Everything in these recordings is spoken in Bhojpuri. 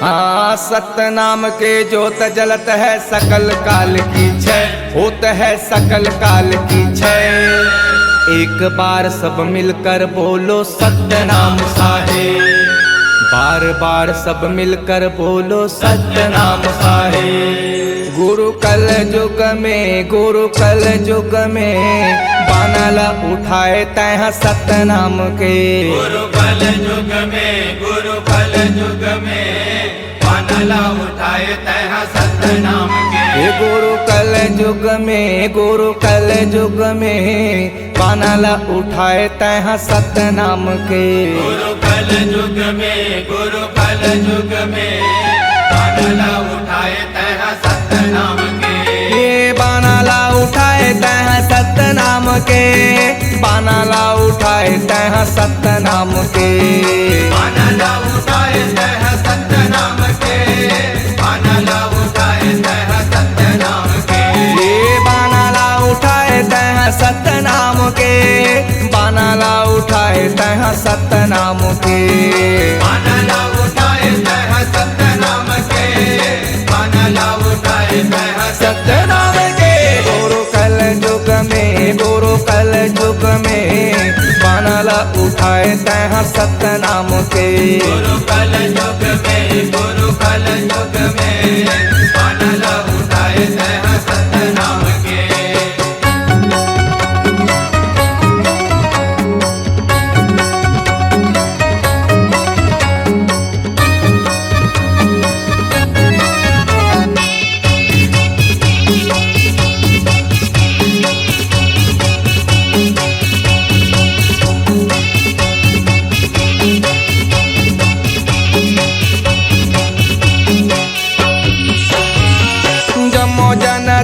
सत्य नाम के ज्योत जलत है सकल काल की छय, होत है सकल काल की छय। एक बार सब मिलकर बोलो सत्य नाम साहेब, बार बार सब मिलकर बोलो सत्य नाम साहेब। गुरु कल युग में, गुरु कल युग में बानला उठाए तह सत्य नाम के। गुरु कल युग में, गुरु कल युग में बानला उठाए तह सत्य नाम के। गुरु कल युग में, गुरु कल युग में बानला उठाए तह सत्य नाम के। गुरु कल युग में, गुरु कल युग में बानला उठाए तह सत्य नाम के। ये बानला उठाए तह सत्य नाम के, बानला उठाए तह सत्य नाम के। बानला उठाए तह सत्य नाम के, बानला उठाए तह सत्य नाम के। ये बानला उठाए तह सत्य नाम के, बानला उठाए तह सत्य नाम के। बानला उठाए तह सत्य नाम के, बानला उठाए तह सत्य नाम के। गुरु कल युग में, गुरु कल युग में बानला उठाए तह सत्य नाम के। गुरु कल युग में, गुरु कल युग में बानला उठाए तह सत्य नाम के।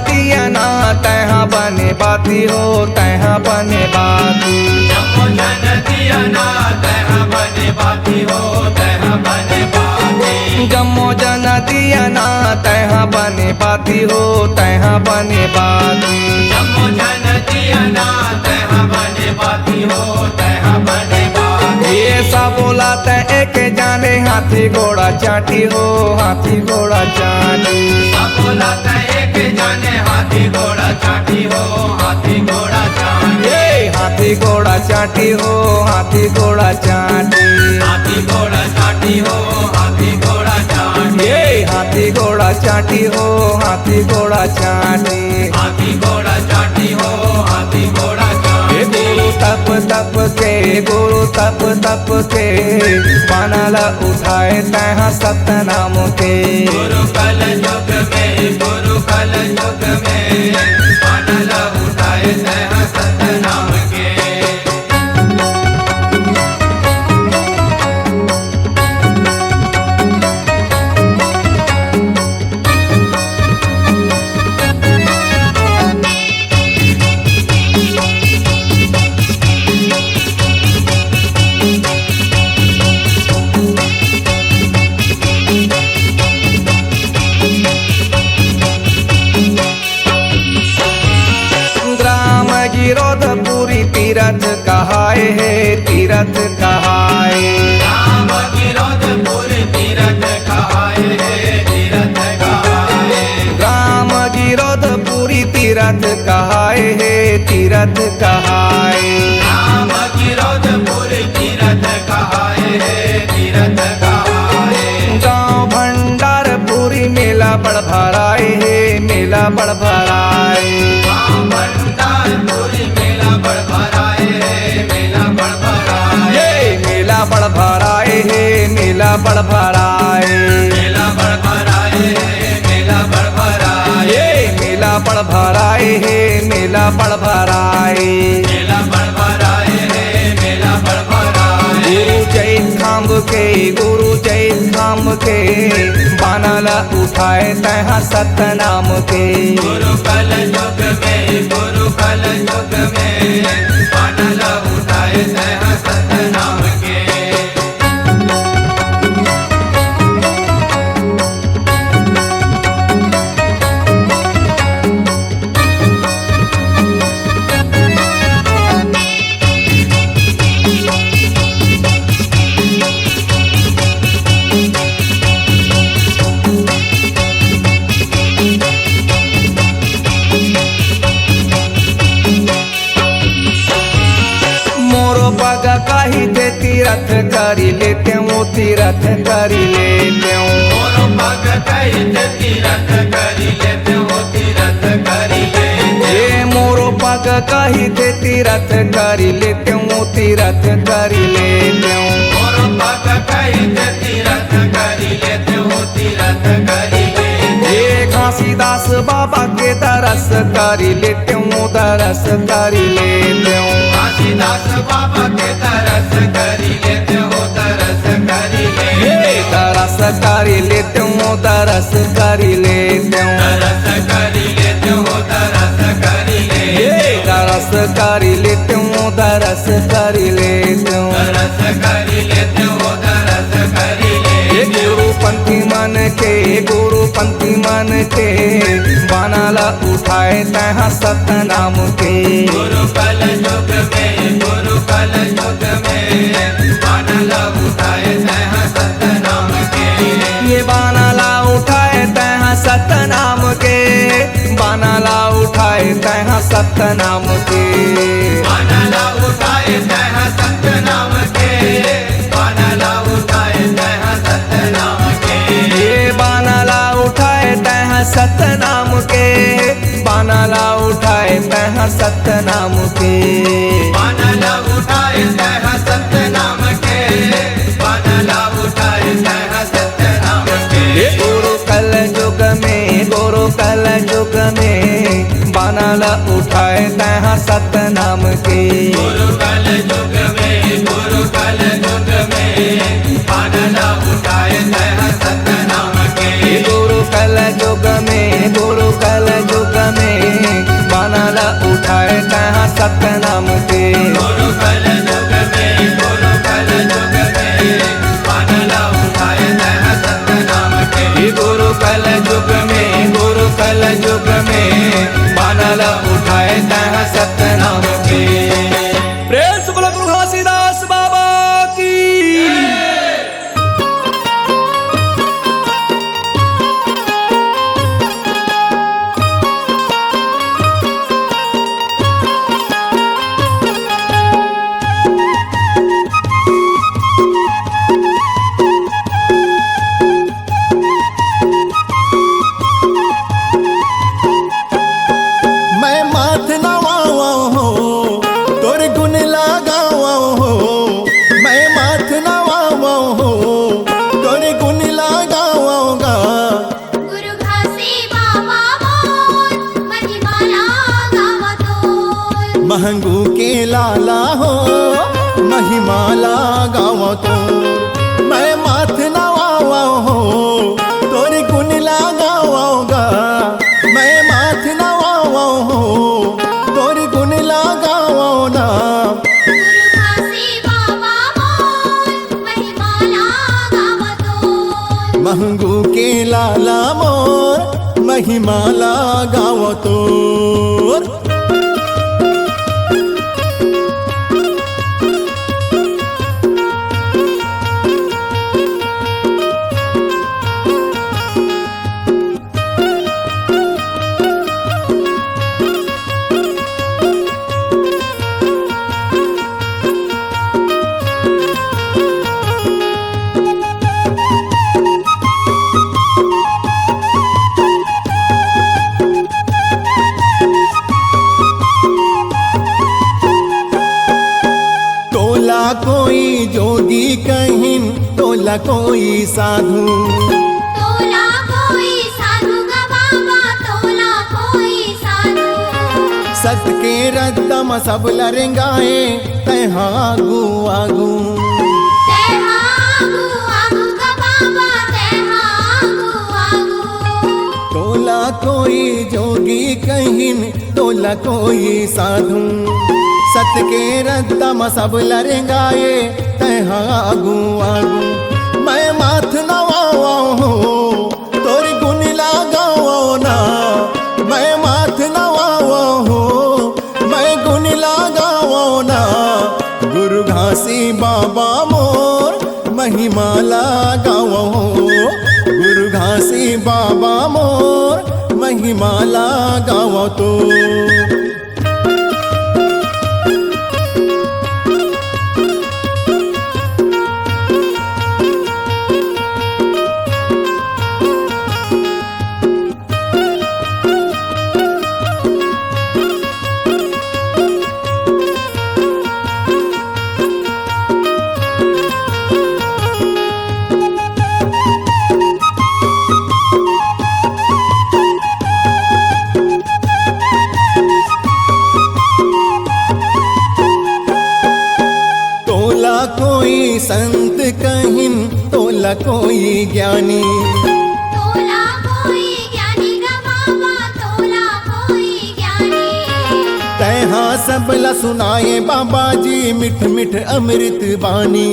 दिया ना तहा बने बाती हो, तहा बने बाती। जमो जन दिया ना तह बने बाती हो, तह बने बाती। जमो जन दिया ना तहा बने बाती हो, तहा बने बाती। जमो जन दिया ना तह बने बाती हो, तह बने बाती। ये सा बोला तै एक जाने हाथी घोड़ा चाटी हो, हाथी घोड़ा चाटी। सब बोला तै एक जाने हाथी घोड़ा चाटी हो, हाथी घोड़ा चाटी। ये हाथी घोड़ा चाटी हो, हाथी घोड़ा चाटी। हाथी घोड़ा चाटी हो, हाथी घोड़ा चाटी। ये हाथी घोड़ा चाटी हो, हाथी घोड़ा चाटी। हाथी घोड़ा चाटी हो, हाथी घोड़ा चाटी। गुरु तप तप के, गुरु तप तप के बानला उठाए तह सत्य नाम के। गुरु कल युग में, गुरु कल युग में बानला उठाए तह सत्य नाम के। गिरोधपुरी तीरथ कहाए है, तीरथ कहाए। राम गिरोधपुर तीरथ कहाए है, तीरथ कहाए। राम गिरोधपुरी तीरथ कहाए है, तीरथ कहाए। राम गिरोधपुर तीरथ कहाए है, तीरथ कहाए। गाँव भंडारपुरी मेला बड़ भराए है, मेला बड़ भराए। गाँव भंडारपुरी मेला बड़ भराए है, मेला बड़ भराए। ये मेला बड़ भराए है, मेला बड़ भराए। मेला बड़ भराए है, मेला बड़ भराए। ये मेला बड़ भराए है, मेला बड़ भराए। मेला बड़ भराए है, मेला बड़ भराए। गुरु जैत खाम्ब के, गुरु जैत खाम्ब के बानला उठाए तह सत्य नाम के। गुरु कल युग में, गुरु कल युग में बानला उठाए तह सत्य नाम के। पग काही ते तीरथ करी लेते हूँ, तीरथ करी लेते हूँ। मोरो पग कही ते तीरथ करी लेते हो, तीरथ करी लेते। ये मोरो पग काही ते तीरथ करी लेते हूँ, तीरथ करी लेते हूँ। मोरो पग कही ते तीरथ करी लेते हो, तीरथ करी लेते। ये घासीदास बाबा के दरस करी लेते हूँ, दरस करी लेते हूँ। घासीदास बाबा के तरस करी लेते हो, तरस करी लेते। दरस करी लेते हूँ, दरस करी लेते हूँ। तरस करी लेते हो, तरस करी लेते। दरस करी लेते हूँ, दरस करी लेते हूँ। तरस करी लेते हो, तरस करी ये लेते। गुरुपंथी मन के, गुरुपंथी मन के बनाला उठाए तहाँ सतनाम के। गुरु कल युग में, गुरु कल युग में बानला उठाए तहाँ सतनाम के। ये बानाला उठाए तहाँ सतनाम के, बानाला उठाए तहाँ सतनाम के। बानला उठाए तहाँ सतनाम के, बानला उठाए तहाँ सतनाम के। ये बानाला उठाए तहाँ सतनाम के, बानाला उठाए तहाँ सतनाम के। बानला उठाए तहाँ सतनाम के, बानला उठाए तहाँ सतनाम के। ये गुरु कल युग में, गुरु कल युग में बानाला उठाए तहाँ सतनाम के। गुरु कल युग में, गुरु कल युग में बानला उठाए तहाँ सतनाम के। ये गुरु कल युग में, गुरु कल युग में बानाला उठाए तहाँ सतनाम के। गुरु कल युग में, गुरु कल युग में बानला उठाए तहाँ सतनाम के। ये गुरु कल युग में, गुरु कल युग में बानाला उठाए तहाँ सतनाम के। प्रेम से बोलो गुरु घासीदास बाबा की। मैं माथ नवावा हो, तोर गुण लगावा हो। मैं माथ नवावा हो, तोर गुण लगावागा। गुरु घासी बाबा मोर महिमाला गावतोल। महंगू के लाला हो, महिमाला गावा तो। मैं माथ नवावा हो, तोर गुण लगावागा। मैं माथ नवावा हो, तोर गुण लगावा ना। गुरु घासी बाबा मोर महिमाला गावतोल। महंगू के लाला मोर महिमाला गावो तोर। तोला कोई जोगी कहिन, तोला कोई साधु। तोला कोई साधु गा बाबा, तोला कोई साधु। सत के रद्दम सब लरेंगाए तैहा आगू आगू। तेहा आगू आगू गा बाबा, तेहा आगू आगू। तोला कोई जोगी कहिन, तोला कोई साधु। सत के रद्दम सब लरेंगाए तैहा आगू आगू। मैं माथ नवावा हो, तोर गुण लगावा ना। मैं माथ नवावा हो, मैं गुण लगावा ना। गुरु घासी बाबा मोर महिमाला गावा हो। गुरु घासी बाबा मोर महिमाला गावा तो। कोई संत कहिन तोला कोई ज्ञानी। तोला कोई ज्ञानी ग बाबा तोला कोई ज्ञानी। तैहा सबला सुनाए बाबा जी मिठ मिठ अमृत बानी।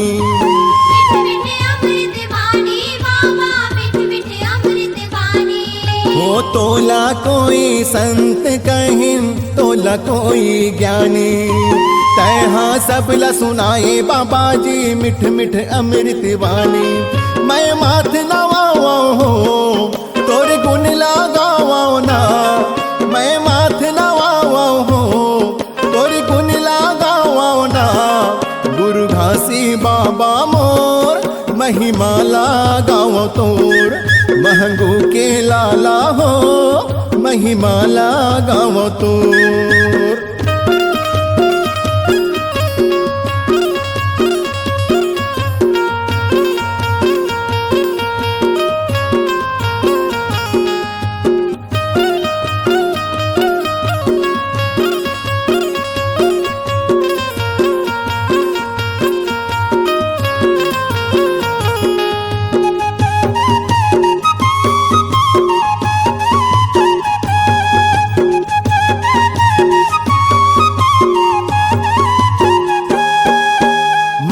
मिठ मिठ अमृत वाणी बाबा मिठ मिठ अमृत वाणी। हो तोला कोई संत कहिन तोला कोई ज्ञानी। तैहा सबला सुनाए बाबा जी मिठ मिठ अमृत वाणी। मैं माथ नवाओ हो तोरे गुण लगाओ ना। मैं माथ नवाओ हो तोरे गुण लगाओ ना। गुरु घासी बाबा मोर महिमा लगाओ तोर। महंगू के लाला हो महिमा लगाओ तोर।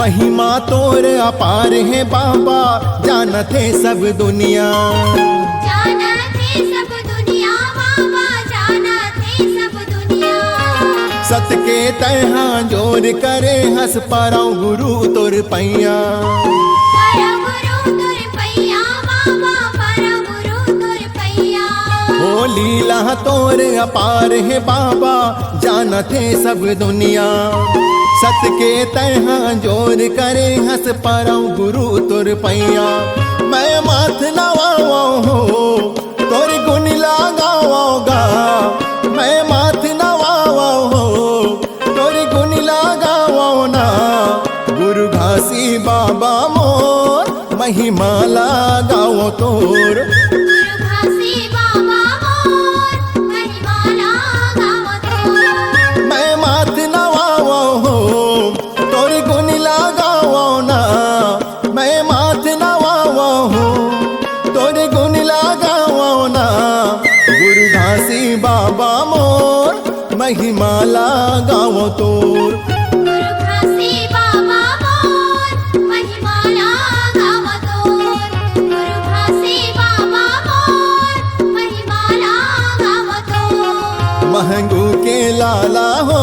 महिमा तोर अपार है बाबा जानत है सब दुनिया। जानत है सब दुनिया बाबा जानत है सब दुनिया। सत के तैहा जोर करे हंस पाराओ गुरु तोर पैया। पर गुरु तुर पैया बाबा पर गुरु तुर पैया। ओ लीला तोर अपार है बाबा जानत है सब दुनिया। सत के तैहा जोर करे हंस पाराओ गुरु तोर पैया। मैं माथ नवाओ हो तोर गुण लगाओगा। मैं माथ नवाओ हो तोर गुण लगाओ ना। गुरु घासी बाबा मोर महिमा लगाओ तोर। गुरु घासी बाबा मोर महिमा लगावो तोर। मैं माथ नवाओ हो तोर गुण लगाओ ना। मैं माथ नवाओ हो तोर गुण लगाओ ना। गुरु घासी बाबा मोर महिमा लगाओ तोर। गुरु घासी बाबा मोर महिमा लगावो तोर। गुरु घासी बाबा मोर महिमा लगावो तोर। महंगू के लाला हो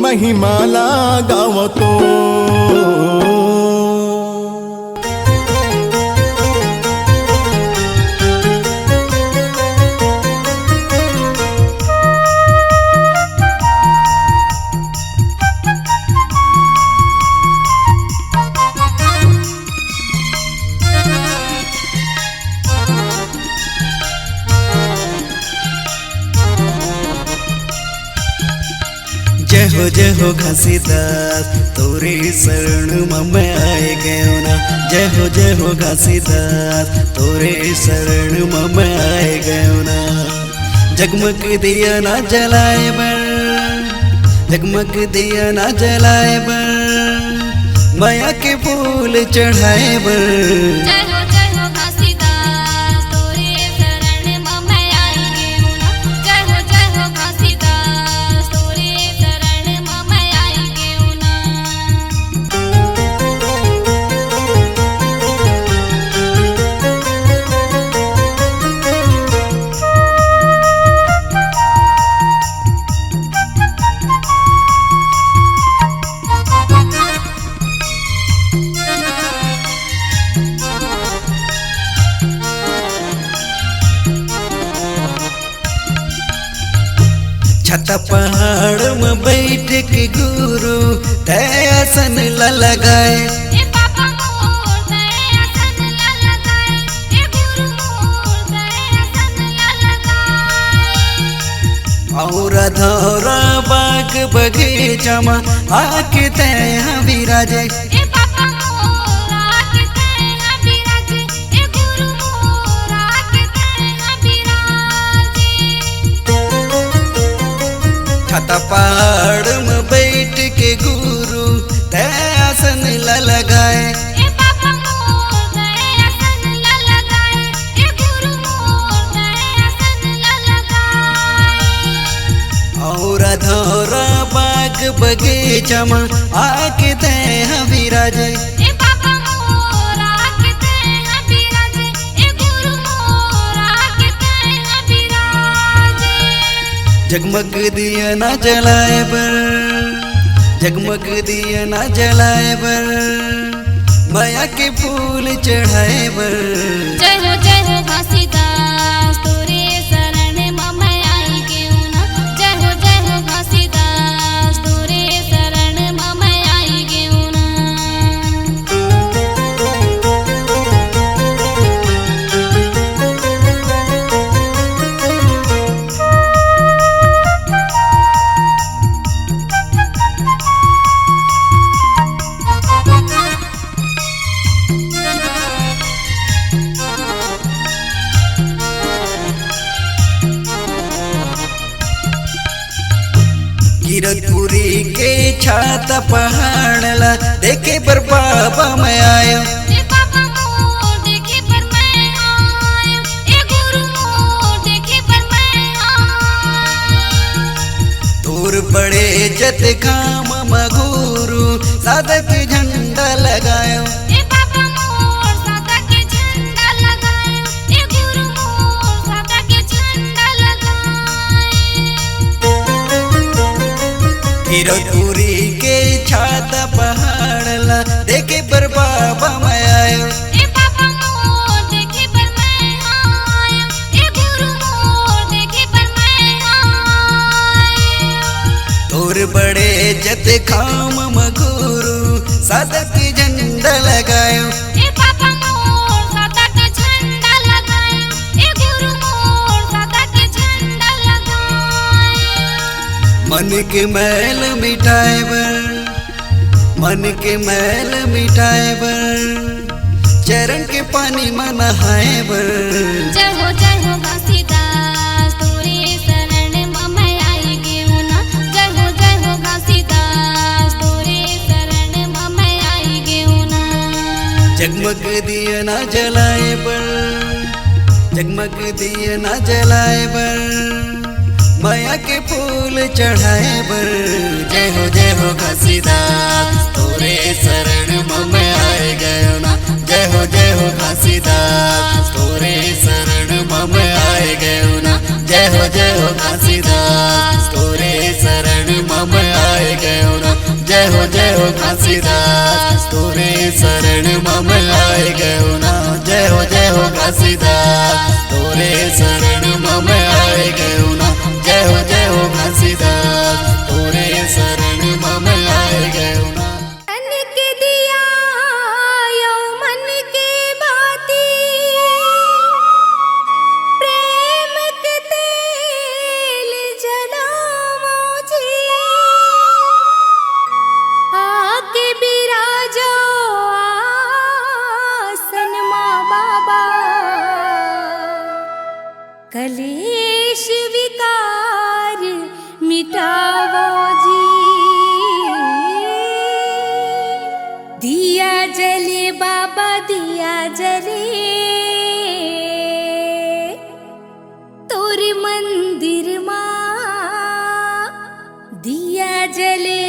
महिमा लगाओ तोर। जय हो घासीदास तोरे शरण में मैं आए गयो ना। जय हो घासीदास तोरे शरण में मैं आए गयो ना। जगमग दिया ना जलाए बर जगमग दिया ना जलाए बर माया के फूल चढ़ाए बर। जय हो घासीदास तोरे शरण में मैं आई गयो ना। जय हो घासीदास तोरे शरण में मैं आई गयो ना। छत पहाड़ में बैठ के गुरु दयासन लगाए। ए पापा मोर दयासन लगाए। ए गुरु मोर दयासन लगाए। और धौरा बाग बगीचा में आके तैया विराजे। ए पापा मोर आके तैया विराजे। ए गुरु मोर आके तैया विराजे। छत पहाड़ में बैठ के गुरु दयासन लगाए। ए बाबा मोर गए आसन न लगाए, ए गुरु मोर गए आसन न लगाए। और धोरा बाग बगीचा में आके ते विराजे। ए बाबा मोर आके ते विराजे, ए गुरु मोर आके ते विराजे। जगमग दिया ना जलाए बर, जगमग दिया ना जलाए बर, माया के फूल चढ़ाए बर। जय हो घासीदास तोरे शरण में मैं आई गेहूं ना। जय हो घासीदास तोरे शरण में मैं आई गेहूं ना। कीरतपुरी के छाता पहाड़ला देखे पर बाबा मैं आयो। ए बाबा मोर देखे पर मैं आयो, ए गुरु मोर देखे पर मैं आयो। दूर पड़े जत काम मगुरु साधक झंडा लगायो। ए बाबा मोर सादा के झंडा लगायो, ए गुरु मोर सादा के झंडा लगायो। कीरतपुरी के छाता पहाड़ला देखे पर बाबा मैं आयो। ए बाबा मोर देखे पर मैं आयो, ए गुरु मोर देखे पर मैं आयो। दूर बड़े जत खाम मगुरु साधक झंडा लगायो। ए बाबा मोर सादा के झंडा लगायो, ए गुरु मोर सादा के झंडा लगायो। मन के मैल मिटाए बर, मन के मैल मिटाए बर, चरण के पानी में नहाए बर। जय हो घासीदास तोरे शरण में मैं आई गेहूं ना। जय हो घासीदास तोरे शरण में मैं आई गेहूं ना। जगमग दिया ना जलाए बर, जगमग दिया ना जलाए बर, माया के फूल चढ़ाए बर। जय हो घासीदास तोरे शरण में मैं आए गयो ना। जय हो घासीदास तोरे शरण में मैं आए गयो ना। जय हो घासीदास तोरे शरण में मैं आए गयो ना। जय हो घासीदास तोरे शरण में मैं आए गयो ना। जय हो घासीदास तोरे शरण में मैं आए गयो ना। जय हो घासीदास तोरे शरण में मैं आए गयो ना। मन के दिया यो मन के बाती, प्रेम के तेल जलाओ जी। आके बिराजो आसन माँ बाबा, कलेश विकार मिटावो जी। दिया जले बाबा दिया जले, तोर मंदिर माँ दिया जले।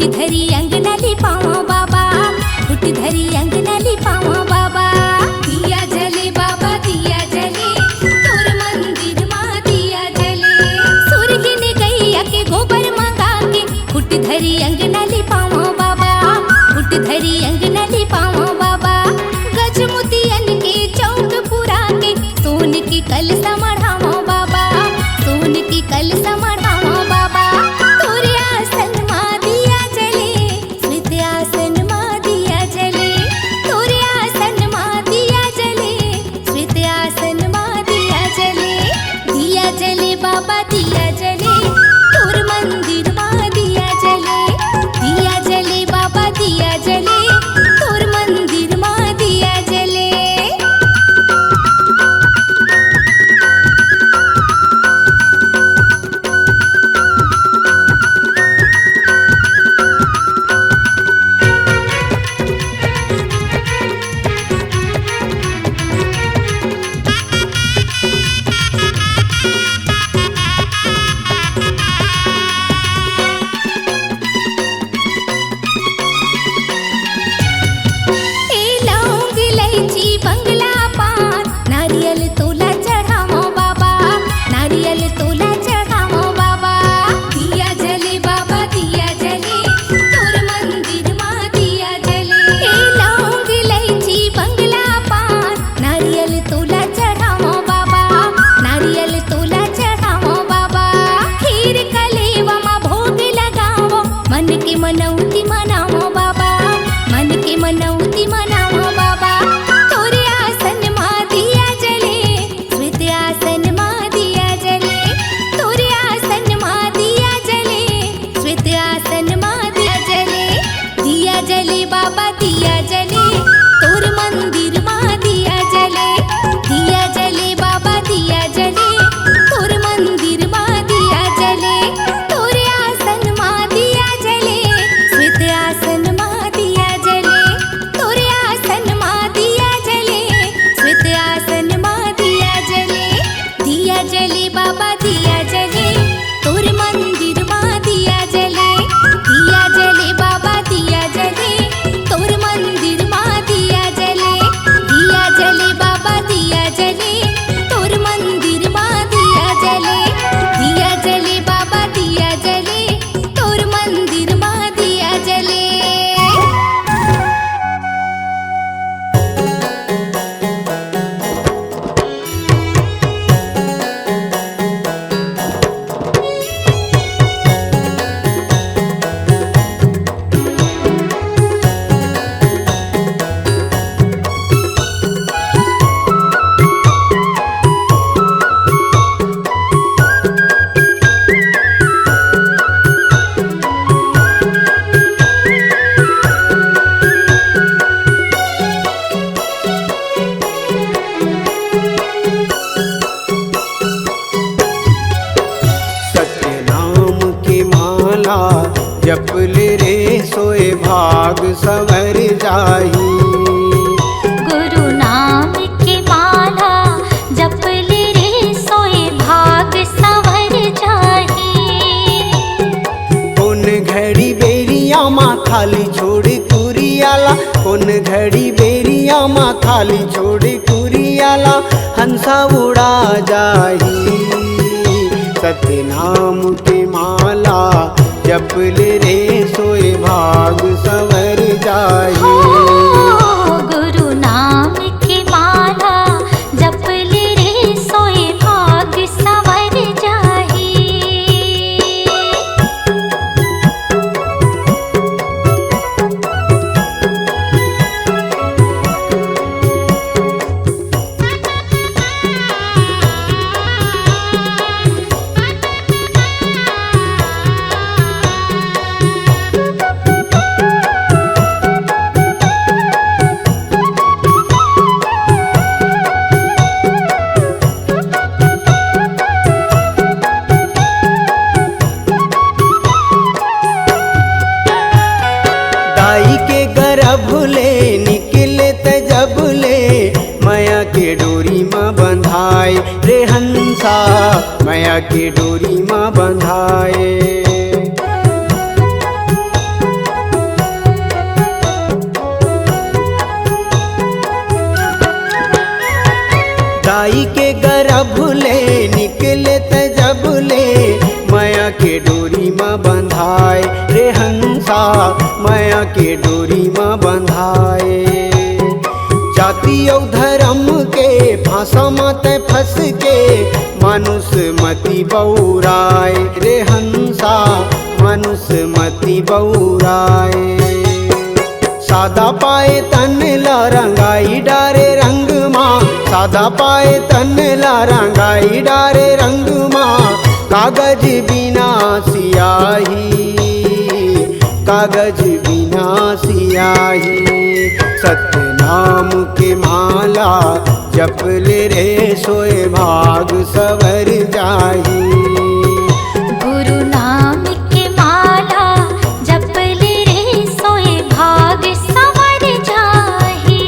फुट धरी अंगना लिपावा बाबा, फुट धरी अंगना लिपावा बाबा। दिया जले बाबा दिया जले, तोर मंदिर माँ दिया जले। सुरगिन गैया के गोबर मंगा के फुट धरी अंगना लिपावा बाबा, फुट धरी अंगना लिपावा बाबा। गजमुतियन के चौक पुरा के सोन की कलसा मढ़ावा बाबा, सोन की कलसा मढ़ावा बाबा। तोरे आसन माँ दिया जले, श्वेत आसन माँ दिया जले। तोरे आसन माँ दिया जले, श्वेत आसन माँ दिया जले। दिया जले बाबा दिया जले, तोर मंदिर माँ दिया जले। दिया जले बाबा दिया जले, तोर मंदिर माँ दिया जले। लौंग इलायची बंगला पान नारियल तोला चढ़ावो बाबा, नारियल तोला चढ़ावो बाबा। दिया जले बाबा दिया जले, तोर मंदिर माँ दिया जले। लौंग इलायची बंगला पान नारियल तोला चढ़ावो बाबा, नारियल तोला चढ़ावो बाबा। खीर कलेवा माँ भोग लगावो, मन की मनौती मनावो बाबा, मन की मनौती मनावो बाबा। तोरे आसन माँ दिया जले, श्वेत आसन माँ दिया जले। तोरे आसन माँ दिया जले, श्वेत आसन माँ दिया जले। दिया जले बाबा दिया जले, तोर मंदिर माँ दिया जले। दिया जले बाबा दिया जले, तोर मंदिर माँ दिया जले। तोरे आसन माँ दिया जले, श्वेत आसन माँ दिया जले। तोरे आसन माँ दिया जले, श्वेत आसन माँ दिया जले। दिया जले बाबा दिया जले, तोर मंदिर माँ दिया जले। दिया जले बाबा दिया जले, तोर मंदिर माँ दिया जले। दिया जले बाबा दिया जले, तोर मंदिर माँ दिया जले। दिया जले बाबा दिया जले, तोर मंदिर माँ दिया जले। सत्य नाम की माला जप ले रे सोए भाग सवर जाही। गुरु नाम की माला जप ले रे सोए भाग संवर जाही। कौन घड़ी बेरिया माँ खाली छोड़ कुरियाला, कौन घड़ी बेरिया माँ खाली छोड़ कुरियाला। हंसा उड़ा जाही। सत्य नाम की माला जप ले रे सोए भाग संवर जाही। हो गुरु नाम की माला जप ले रे सोए भाग संवर जाही। दाई के गर्भ ले निकले त जब ले माया के डोरी माँ बंधाए रे हंसा, माया के डोरी माँ बंधाए। दियो धर्म के फांसा मत फंस के मनुष्य मति बौराए रे हंसा मनुष्य मति बौराए सादा पाए तन ला रंगाई डारे रंग माँ सादा पाए तन ला रंगाई डारे रंग माँ कागज बिना सियाही कागज बिना सियाही सत्य नाम के माला जप ले रे सोए भाग सवर जाही गुरु नाम के माला जप ले रे सोए भाग सवर जाही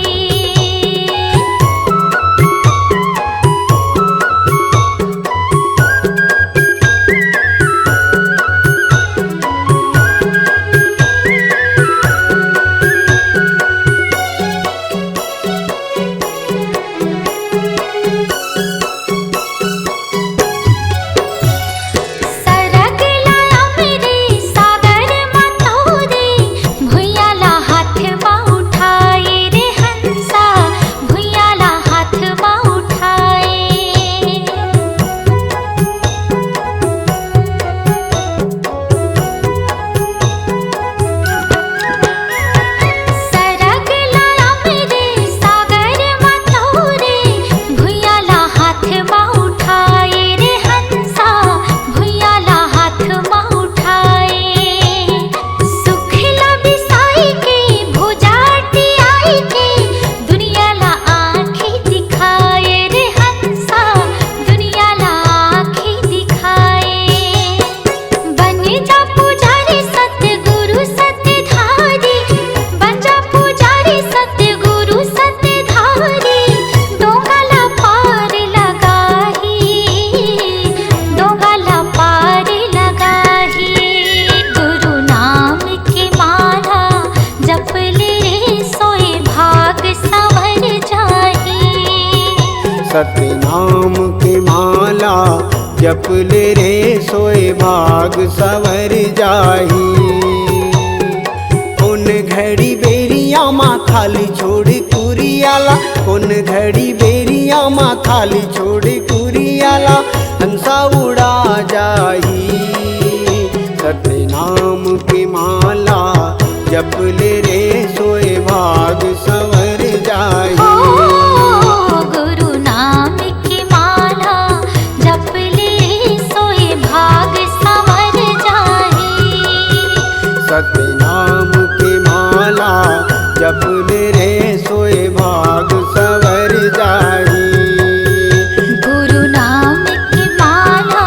सत्य नाम के माला जप ले रे सोए भाग सवर जाही उन घड़ी बेरिया माँ खाली छोड़ कुरियाला उन घड़ी बेरिया माँ खाली छोड़ कुरियाला हंसा उड़ा जाही सत्य नाम के माला जप ले रे सोए भाग सवर जाही गुरु नाम की माला जप ले सोए भाग सवर जाही सत्य नाम की माला जप ले रे सोए भाग सवर जाही गुरु नाम की माला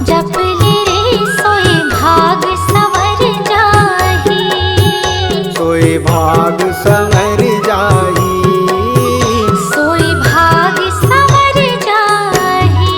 जप ले रे सोए भाग सवर जाही सोए भाग सवर जाही सोए भाग सवर जाही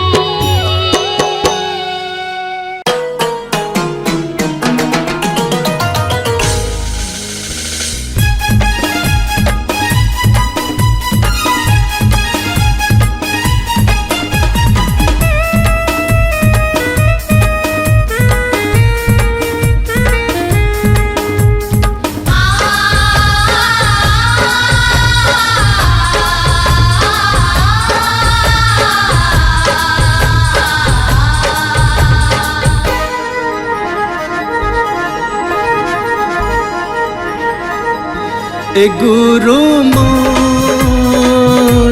ए गुरु मोर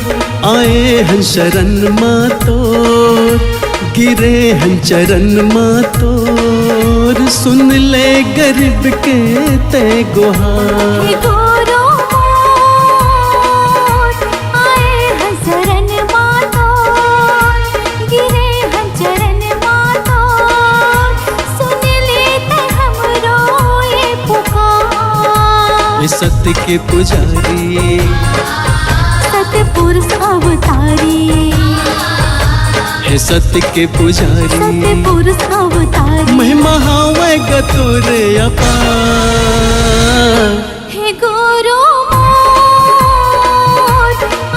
आए हन शरण मातोर गिरे हन चरण मातोर सुन ले गरीब के ते गुहार गुरु मोर आए हैं शरण मातोर गिरे हैं चरण मातोर सुन लेते हमरो ये पुकार ए सत्य के पुजारी सतपुरुष अवतारी हे सत्य के पुजारी सतपुरुष अवतारी महिमा हावे गतुर अपार हे गुरु मोर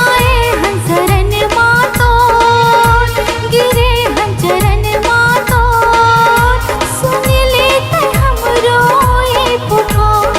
आए हैं शरण मातोर गिरे हैं चरण मातोर सुन लेते हमरो ये पुकार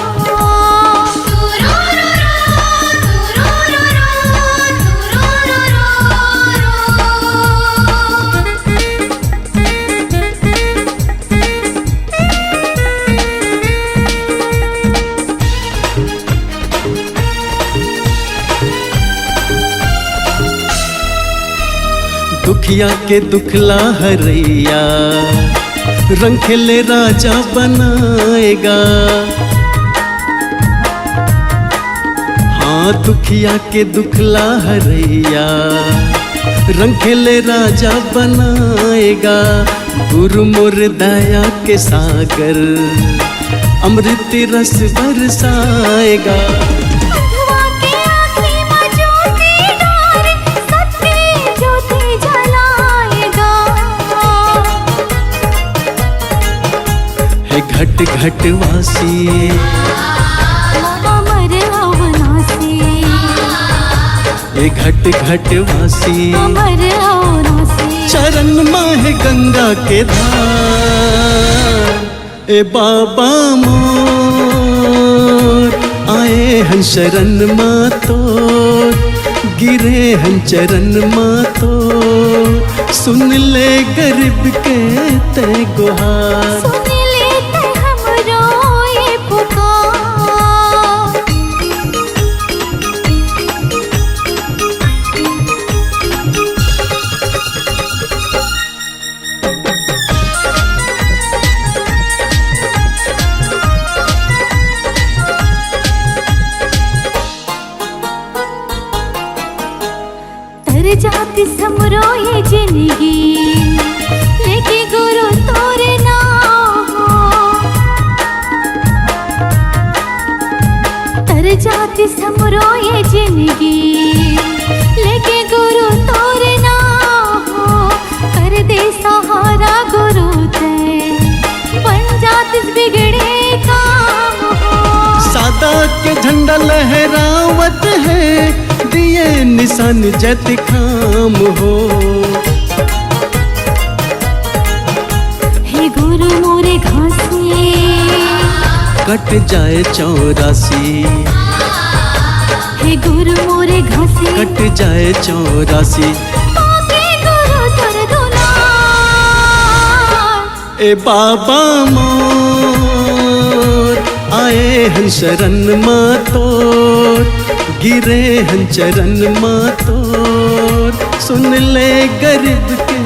दुखिया के दुखला हरैया रंग खेले राजा बनाएगा। हाँ दुखिया के दुखला हरैया रंग खेले राजा बनाएगा। गुरु मोर दया के सागर अमृत रस बरसाएगा। अंधवा के आँखी में ज्योति डाल सत्य ज्योति जलाएगा। है घट घट वासी अमर अविनाशी, ये घट घट वासी अमर अविनाशी। चरण माह गंगा के धार ए बाबा मोर आए हैं शरण मातोर गिरे हैं चरण मातोर सुन ले गरीब के ते गुहार। सुन लेते हमरो ये पुकार। तर जाती समरो ये जिंदगी लेके गुरु तोरे नाम हो। तर जाती समरो ये जिंदगी लेके गुरु तोरे नाम हो। कर दे सहारा गुरु ते बन जाती बिगड़े काम हो। सादा के झंडा लहरावत है दिए निशान जत खाम हो। हे गुरु मोरे घासी कट जाए 84 हे गुरु मोरे घासी कट जाए 84 आके गुरु तर दुलार। ए बाबा मोर आए हैं शरण मातोर गिरे हैं चरण मातोर सुन ले गरीब के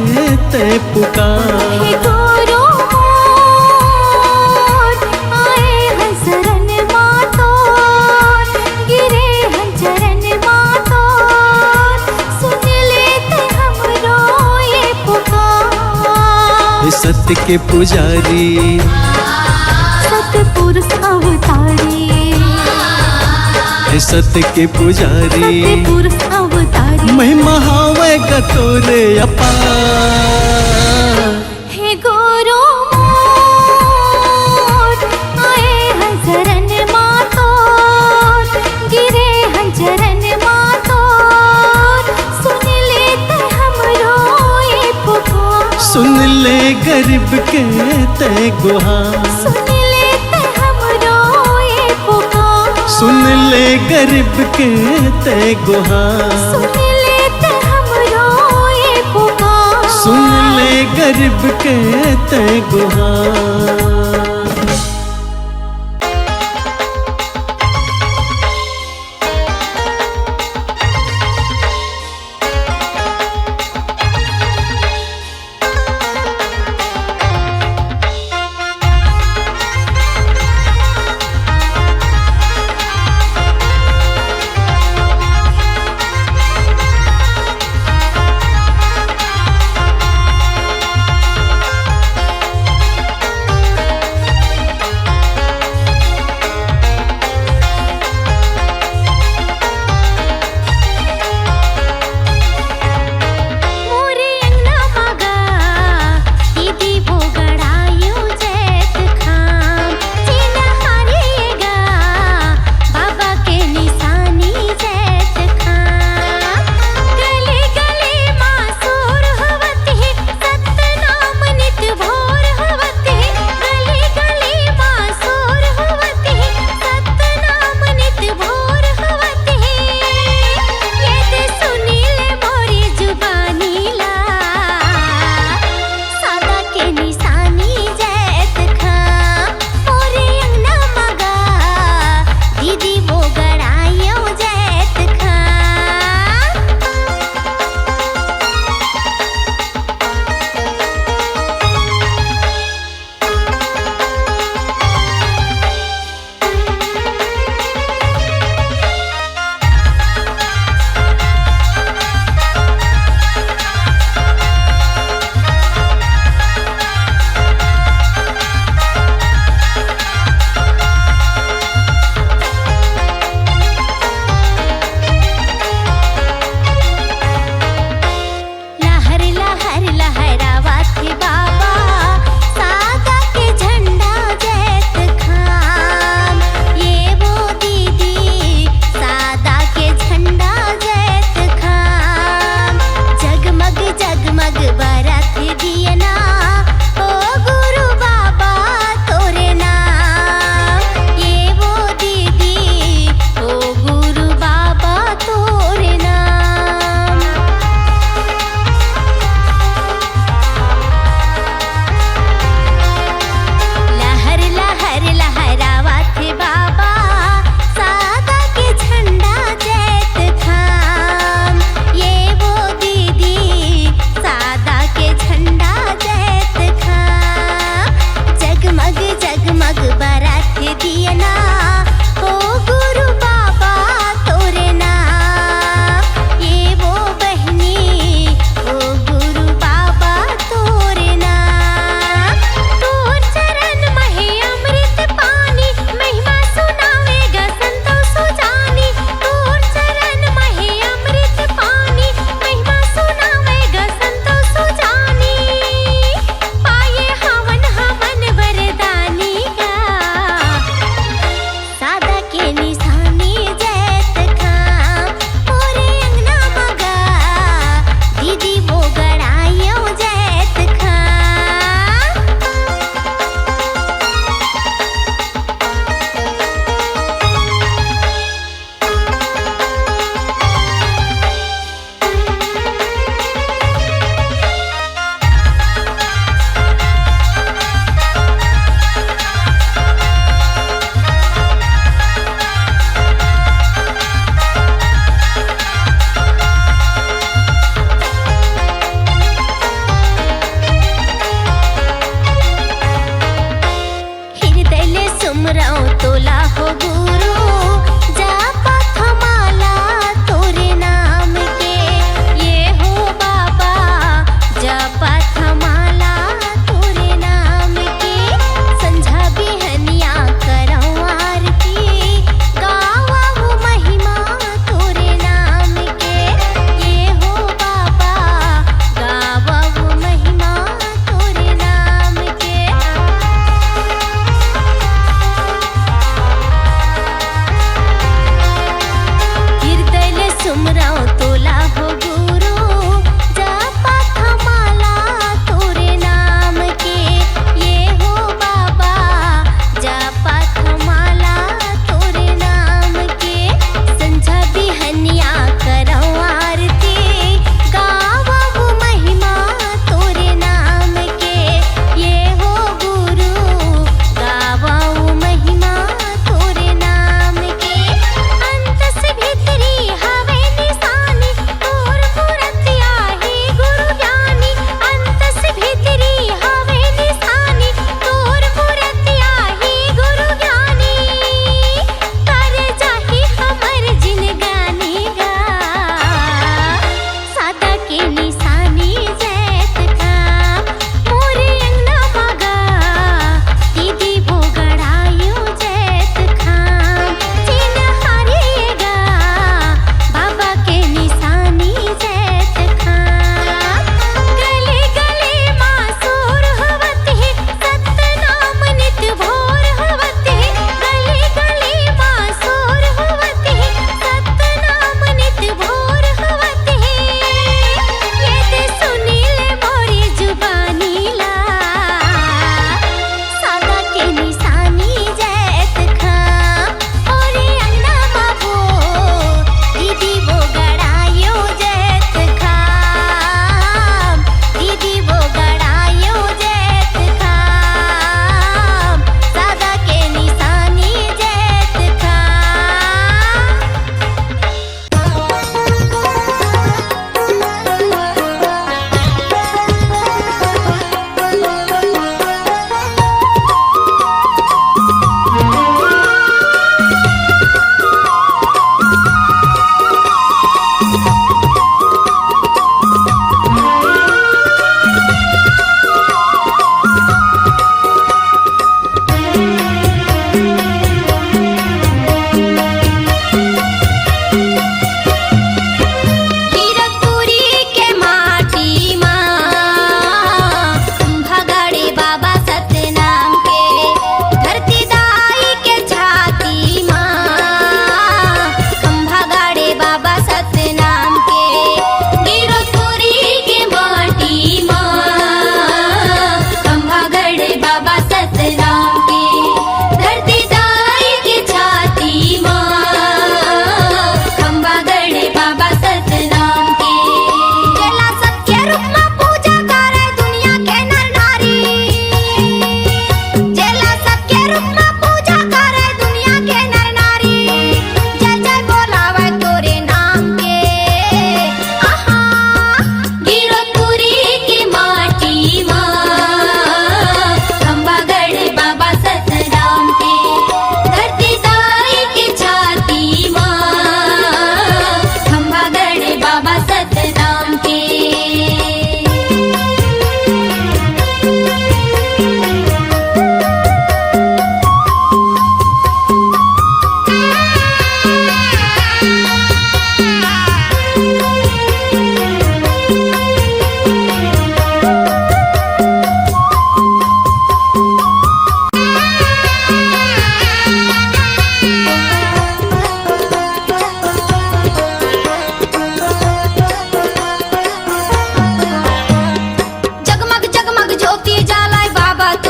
ते पुकार। हे गुरु मोर आए हैं शरण मातोर गिरे हैं चरण मातोर सुन लेते हमरो ये पुकार। हे सत्य के पुजारी सतपुरुष अवतारी, हे सत्य के पुजारी सतपुरुष अवतारी। महिमा हावे गतोरे अपार। हे गुरु मोर आए हैं शरण मातोर गिरे हैं चरण मातोर सुन लेते हमरो ये पुकार। सुन ले गरीब के ते गुहार। सुन लेते हमरो ये पुकार। सुन ले गरीब के ते गुहार। सुन लेते हमरो ये पुकार। सुन ले गरीब के ते गुहार।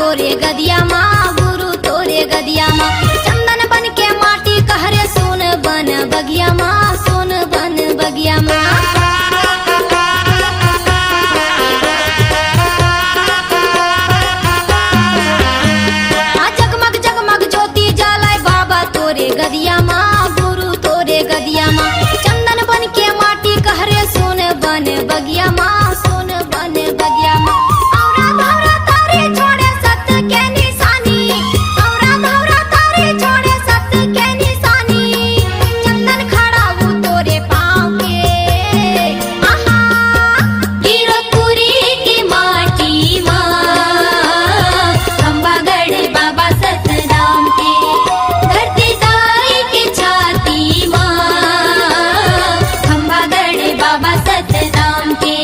तोरे गदिया माँ गुरु तोरे गदिया माँ चंदन बन के माटी कहरे सोन बन बगिया माँ सोन बन बगिया माँ जगमग जगमग ज्योति जलाए बाबा तोरे गदिया माँ गुरु तोरे गदिया माँ चंदन बन के माटी कहरे सोन बन बगिया माँ सोन बन बगिया माँ औरा धौरा तारे छोड़े सत्य के निशानी औरा धौरा तारे छोड़े सत्य के निशानी चंदन खड़ा वो तोरे पाँव के आहा गिरपुरी की माटी माँ खंबागढ़ बाबा सतराम के धरती दाई की छाती माँ खंबागढ़ बाबा सतराम के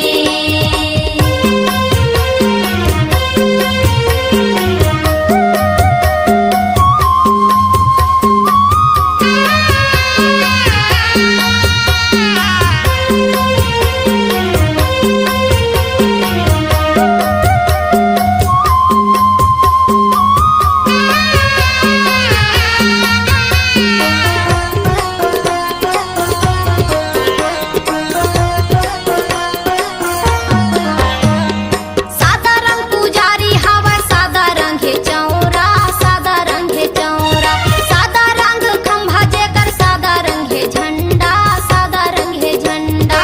सादा रंग पुजारी हवा सादा रंग है चौरा सादा रंग है चौरा सादा रंग खंभा जेकर सादा रंग है झंडा सादा रंग है झंडा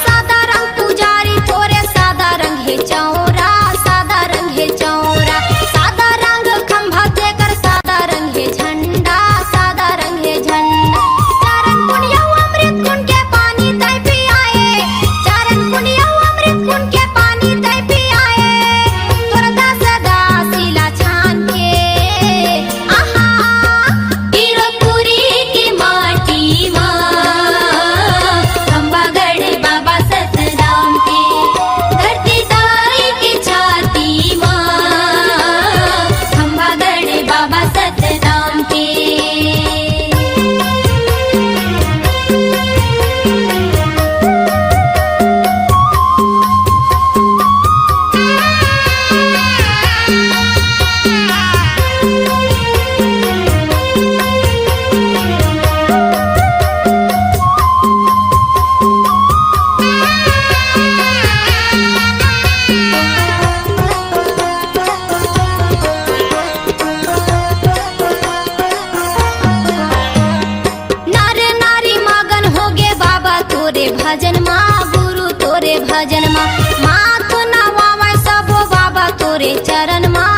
सादा रंग पुजारी तोरे सादा रंग है चौरा सादा रंग है चौरा सादा रंग खंभा जेकर सादा रंग है झंडा सादा रंग है झंडा चारण पुण्य अमृत कुंड के पानी तय पियाए चारण पुण्य अमृत कुंड के पानी तय पियाए तोरदा सदा सिला छान के आहा गिरपुरी की माटी माँ खंबागढ़ बाबा सतराम के धरती दाई की छाती माँ खंबागढ़ बाबा सतराम के नर नारी मगन हो गे बाबा तोरे भजन माँ गुरु तोरे भजन माँ माँ तो नवावे सबो बाबा तोरे चरण माँ